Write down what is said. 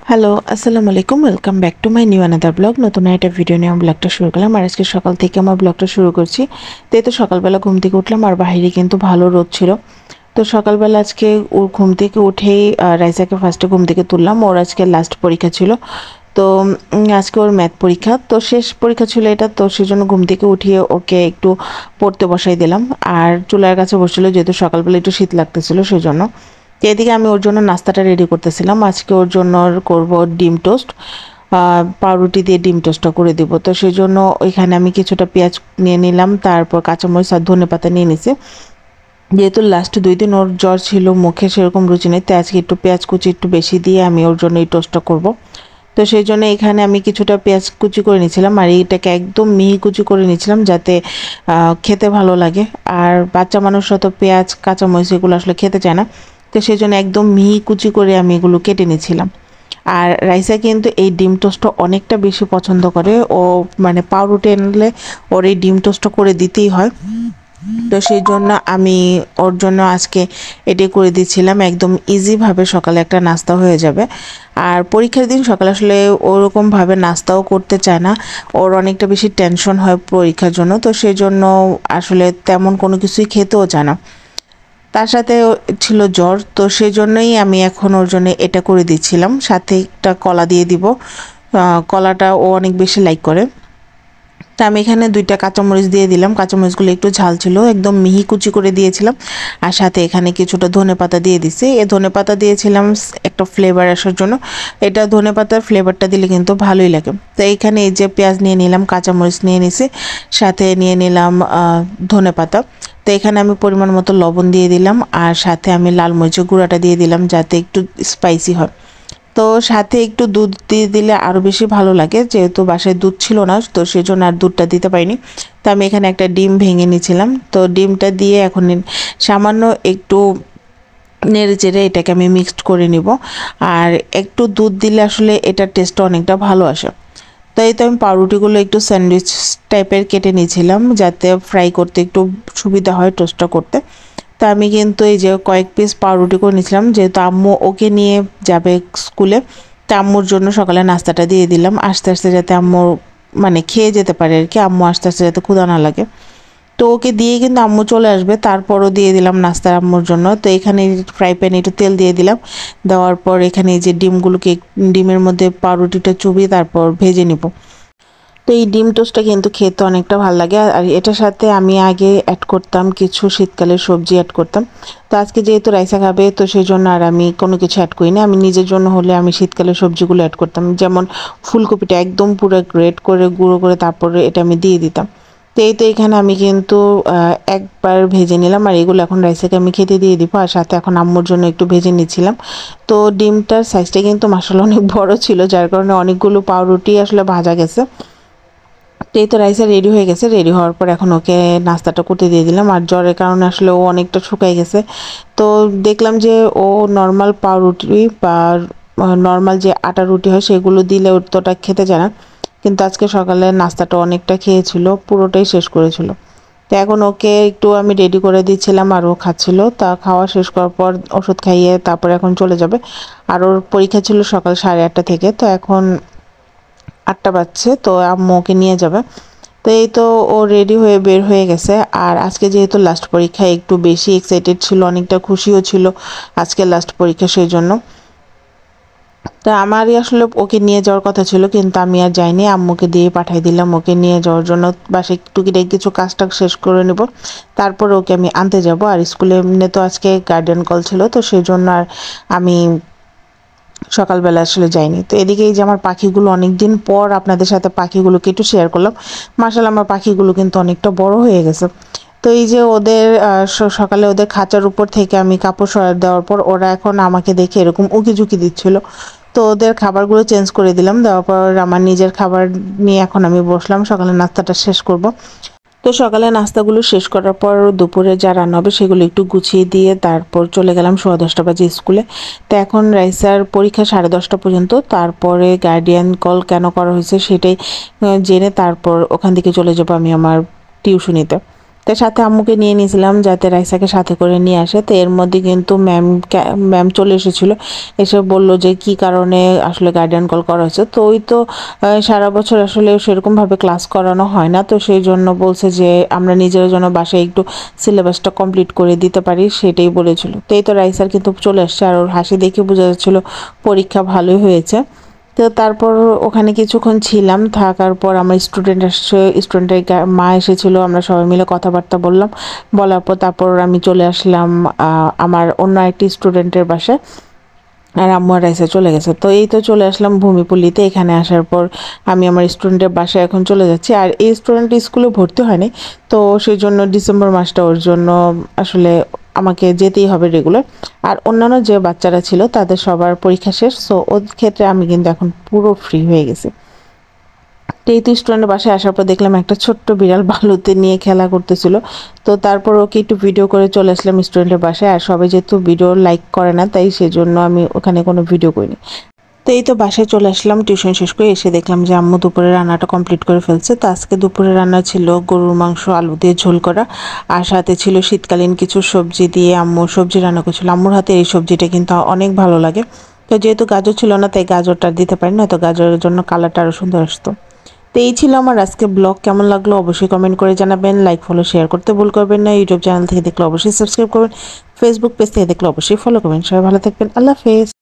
Hello, আসসালামু আলাইকুম। Welcome back to my new another blog. নতুন একটা ভিডিও নিয়ে আমি ব্লগটা শুরু করলাম। আর আজকে সকাল থেকে আমার ব্লগটা শুরু করছি। তো সকালবেলা ঘুম থেকে উঠলাম আর বাইরে কিন্তু ভালো রোদ ছিল। তো সকালবেলা আজকে ওর ঘুম থেকে উঠেই রাইসাকে ফার্স্টে ঘুম থেকে তুললাম। ওর আজকে লাস্ট পরীক্ষা ছিল। তো আজকে ওর ম্যাথ পরীক্ষা, তো শেষ পরীক্ষা ছিল এটা, তো সেজন্য ঘুম থেকে উঠিয়ে ওকে একটু পড়তে বসাই দিলাম। আর চুলার কাছে বসছিল, যেহেতু সকালবেলা একটু শীত লাগতেছিল সেজন্য। তো এদিকে আমি ওর জন্য নাস্তাটা রেডি করতেছিলাম। আজকে ওর জন্য করব ডিম টোস্ট, পাউরুটি দিয়ে ডিম টোস্টটা করে দিব। তো সেই জন্য ওইখানে আমি কিছুটা পেঁয়াজ নিয়ে নিলাম, তারপর কাঁচামরিচ আর ধনেপাতা নিয়ে নিছি। যেহেতু লাস্ট 2 দিন ওর জ্বর ছিল, মুখে সেরকম রুচি নেই, তাই আজকে একটু পেঁয়াজ কুচি একটু বেশি দিয়ে আমি ওর জন্য এই টোস্টটা করব। তো সেই জন্য এখানে আমি কিছুটা পেঁয়াজ কুচি করে নিয়েছিলাম আর এইটাকে একদম মিহি কুচি করে নিয়েছিলাম, যাতে খেতে ভালো লাগে। আর বাচ্চা মানুষরা তো পেঁয়াজ কাঁচামরিচ এগুলো আসলে খেতে চায় না, তো সেই জন্য একদম মিহি কুচি করে আমি এগুলো কেটে নিয়েছিলাম। আর রাইসা কিন্তু এই ডিম টোস্টটা অনেকটা বেশি পছন্দ করে। ও মানে পাউরুটি আনলে ওর এই ডিম টোস্টটা করে দিতেই হয়। তো সেই জন্য আমি ওর জন্য আজকে এটাই করে দিচ্ছিলাম, একদম ইজিভাবে সকালে একটা নাস্তা হয়ে যাবে। আর পরীক্ষার দিন সকালে আসলে ওরকমভাবে নাস্তাও করতে চায় না, ওর অনেকটা বেশি টেনশন হয় পরীক্ষার জন্য, তো সেই জন্য আসলে তেমন কোনো কিছুই খেতেও চায় না। তার সাথে ছিল জ্বর, তো সেই জন্যই আমি এখন ওর জন্য এটা করে দিচ্ছিলাম, সাথে একটা কলা দিয়ে দিব। কলাটা ও অনেক বেশি লাইক করে। তা আমি এখানে 2টা কাঁচামরিচ দিয়ে দিলাম, কাঁচামরিচগুলো একটু ঝাল ছিল, একদম মিহি কুচি করে দিয়েছিলাম। আর সাথে এখানে কিছুটা ধনেপাতা দিয়ে দিছি। এই ধনেপাতা দিয়েছিলাম একটা ফ্লেভার আসার জন্য। এটা ধনেপাতার ফ্লেভারটা দিলে কিন্তু ভালোই লাগে। তো এইখানে এই যে পেঁয়াজ নিয়ে নিলাম, কাঁচামরিচ নিয়ে নিছি, সাথে নিয়ে নিলাম ধনেপাতা। তো এখানে আমি পরিমাণ মতো লবণ দিয়ে দিলাম আর সাথে আমি লাল মরিচের গুঁড়াটা দিয়ে দিলাম, যাতে একটু স্পাইসি হয়। তো সাথে একটু দুধ দিয়ে দিলে আরও বেশি ভালো লাগে, যেহেতু বাসায় দুধ ছিল না, তো সেজন্য আর দুধটা দিতে পারিনি। তো আমি এখানে একটা ডিম ভেঙে নিয়েছিলাম, তো ডিমটা দিয়ে এখন সামান্য একটু নেড়ে চেড়ে এটাকে আমি মিক্সড করে নিব। আর একটু দুধ দিলে আসলে এটার টেস্টটা অনেকটা ভালো আসে। তো এই তো আমি পাউরুটিগুলো একটু স্যান্ডউইচ টাইপের কেটে নিয়েছিলাম, যাতে ফ্রাই করতে একটু সুবিধা হয় টোস্টটা করতে। তো আমি কিন্তু এই যে কয়েক পিস পাউরুটি করে নিয়েছিলাম, যেহেতু আম্মু ওকে নিয়ে যাবে স্কুলে, তো আম্মুর জন্য সকালে নাস্তাটা দিয়ে দিলাম আস্তে আস্তে, যাতে আম্মু মানে খেয়ে যেতে পারে আর কি, আম্মু আস্তে আস্তে যাতে ক্ষুধা না লাগে। তো ওকে দিয়ে কিন্তু আম্মু চলে আসবে, তারপরও দিয়ে দিলাম নাস্তা আম্মুর জন্য। তো এখানে ফ্রাই প্যানে একটু তেল দিয়ে দিলাম, দেওয়ার পর এখানে এই যে ডিমগুলোকে, ডিমের মধ্যে পাউরুটিটা চুবিয়ে তারপর ভেজে নিব। তো এই ডিম টোস্টটা কিন্তু খেতে অনেকটা ভালো লাগে। আর এটার সাথে আমি আগে অ্যাড করতাম কিছু শীতকালের সবজি অ্যাড করতাম। তো আজকে যেহেতু রাইসা খাবে, তো সেই জন্য আর আমি কোনো কিছু অ্যাড করি না। আমি নিজের জন্য হলে আমি শীতকালের সবজিগুলো অ্যাড করতাম, যেমন ফুলকপিটা একদম পুরো গ্রেট করে গুঁড়ো করে তারপরে এটা আমি দিয়ে দিতাম। তো এই তো এখানে আমি কিন্তু একবার ভেজে নিলাম, আর এগুলো এখন রাইসাকে আমি খেতে দিয়ে দিব। আর সাথে এখন আম্মুর জন্য একটু ভেজে নিচ্ছিলাম। তো ডিমটার সাইজটা কিন্তু মাসাল্লাহ অনেক বড় ছিল, যার কারণে অনেকগুলো পাউরুটি আসলে ভাজা গেছে। তো এই তো রাইসা রেডি হয়ে গেছে, রেডি হওয়ার পর এখন ওকে নাস্তাটা করতে দিয়ে দিলাম। আর জ্বরের কারণে আসলে ও অনেকটা শুকাই গেছে। তো দেখলাম যে ও নর্মাল পাউরুটি বা নর্মাল যে আটা রুটি হয় সেগুলো দিলে অতটা খেতে চায় না, কিন্তু আজকে সকালে নাস্তাটা অনেকটা খেয়েছিল, পুরোটাই শেষ করেছিল। তো এখন ওকে একটু আমি রেডি করে দিচ্ছিলাম আর ও খাচ্ছিল। তা খাওয়া শেষ করার পর ওষুধ খাইয়ে তারপর এখন চলে যাবে। আর ওর পরীক্ষা ছিল সকাল 8:30 থেকে, তো এখন 8টা বাজছে, তো আম্মু ওকে নিয়ে যাবে। তো এই তো ও রেডি হয়ে বের হয়ে গেছে। আর আজকে যেহেতু লাস্ট পরীক্ষা, একটু বেশি এক্সাইটেড ছিল, অনেকটা খুশিও ছিল আজকে লাস্ট পরীক্ষা, সেই জন্য। তো আমারই আসলে ওকে নিয়ে যাওয়ার কথা ছিল, কিন্তু আমি আর যাইনি, আম্মুকে দিয়ে পাঠিয়ে দিলাম ওকে নিয়ে যাওয়ার জন্য। বাসায় টুকিটাকি কিছু কাজটা শেষ করে নেব, তারপর ওকে আমি আনতে যাব। আর স্কুলে এমনি তো আজকে গার্ডিয়ান কল ছিল, তো সেই জন্য আর আমি সকালবেলা আসলে যাইনি। তো এদিকে এই যে আমার পাখিগুলো, অনেকদিন পর আপনাদের সাথে পাখিগুলোকে একটু শেয়ার করলাম। মাশাআল্লাহ আমার পাখিগুলো কিন্তু অনেকটা বড় হয়ে গেছে। তো এই যে ওদের সকালে ওদের খাঁচার উপর থেকে আমি কাপড় সরাই দেওয়ার পর ওরা এখন আমাকে দেখে এরকম উকি ঝুঁকি দিচ্ছিল। তো ওদের খাবারগুলো চেঞ্জ করে দিলাম, দেওয়ার পর আমার নিজের খাবার নিয়ে এখন আমি বসলাম, সকালে নাস্তাটা শেষ করব। তো সকালে নাস্তাগুলো শেষ করার পর দুপুরে যা রান্না হবে সেগুলো একটু গুছিয়ে দিয়ে তারপর চলে গেলাম 10:15 বাজে স্কুলে। তো এখন রাইসার পরীক্ষা 10:30 পর্যন্ত, তারপরে গার্ডিয়ান কল কেন করা হয়েছে সেটাই জেনে তারপর ওখান থেকে চলে যাবো আমি আমার টিউশনিতে। তো সাথে আম্মুকে নিয়ে নিয়েছিলাম যাতে রাইসাকে সাথে করে নিয়ে আসে। তো এর মধ্যে কিন্তু ম্যাম চলে এসেছিলো, এসে বলল যে কি কারণে আসলে গার্ডিয়ান কল করা হয়েছে। তো ওই তো সারা বছর আসলে সেরকমভাবে ক্লাস করানো হয় না, তো সেই জন্য বলছে যে আমরা নিজের জন্য বাসায় একটু সিলেবাসটা কমপ্লিট করে দিতে পারি, সেটাই বলেছিল। তো এই তো রাইসার কিন্তু চলে আসছে, আর ওর হাসি দেখে বোঝা যাচ্ছিলো পরীক্ষা ভালোই হয়েছে। তো তারপর ওখানে কিছুক্ষণ ছিলাম, থাকার পর আমার স্টুডেন্ট আসছে, স্টুডেন্টের মা এসেছিলো, আমরা সবাই মিলে কথাবার্তা বললাম। বলার পর তারপর আমি চলে আসলাম আমার অন্য একটি স্টুডেন্টের বাসায়, আর আম্মু আর রাইসা চলে গেছে। তো এই তো চলে আসলাম ভূমিপল্লীতে। এখানে আসার পর আমি আমার স্টুডেন্টের বাসায় এখন চলে যাচ্ছি। আর এই স্টুডেন্ট স্কুলে ভর্তি হয়নি, তো সেই জন্য ডিসেম্বর মাসটা ওর জন্য আসলে আমাকে যেতেই হবে রেগুলার। আর অন্যান্য যে বাচ্চারা ছিল তাদের সবার পরীক্ষা শেষ, সো ওর ক্ষেত্রে আমি কিন্তু এখন পুরো ফ্রি হয়ে গেছি। এই তো স্টুডেন্টের বাসায় আসার পর দেখলাম একটা ছোট্ট বিড়াল বালুতে নিয়ে খেলা করতেছিল। তো তারপর ওকে একটু ভিডিও করে চলে আসলাম স্টুডেন্টের বাসায়। আর সবাই যেহেতু ভিডিও লাইক করে না, তাই সেজন্য আমি ওখানে কোনো ভিডিও করিনি। তো এই তো বাসায় চলে আসলাম টিউশন শেষ করে, এসে দেখলাম যে আম্মু দুপুরে রান্নাটা কমপ্লিট করে ফেলছে। তো আজকে দুপুরে রান্না ছিল গরুর মাংস আলু দিয়ে ঝোল করা, আর সাথে ছিল শীতকালীন কিছু সবজি দিয়ে আম্মু সবজি রান্না করছিল। আম্মুর হাতে এই সবজিটা কিন্তু অনেক ভালো লাগে। তো যেহেতু গাজর ছিল না, তাই গাজরটা দিতে পারি না, তো গাজরের জন্য কালারটা আরও সুন্দর আসতো। তো এই ছিল আমার আজকে ব্লগ। কেমন লাগলো অবশ্যই কমেন্ট করে জানাবেন, লাইক ফলো শেয়ার করতে ভুল করবেন না। ইউটিউব চ্যানেল থেকে দেখলে অবশ্যই সাবস্ক্রাইব করবেন, ফেসবুক পেজ থেকে দেখলে অবশ্যই ফলো করবেন। সবাই ভালো থাকবেন, আল্লাহ হাফেজ।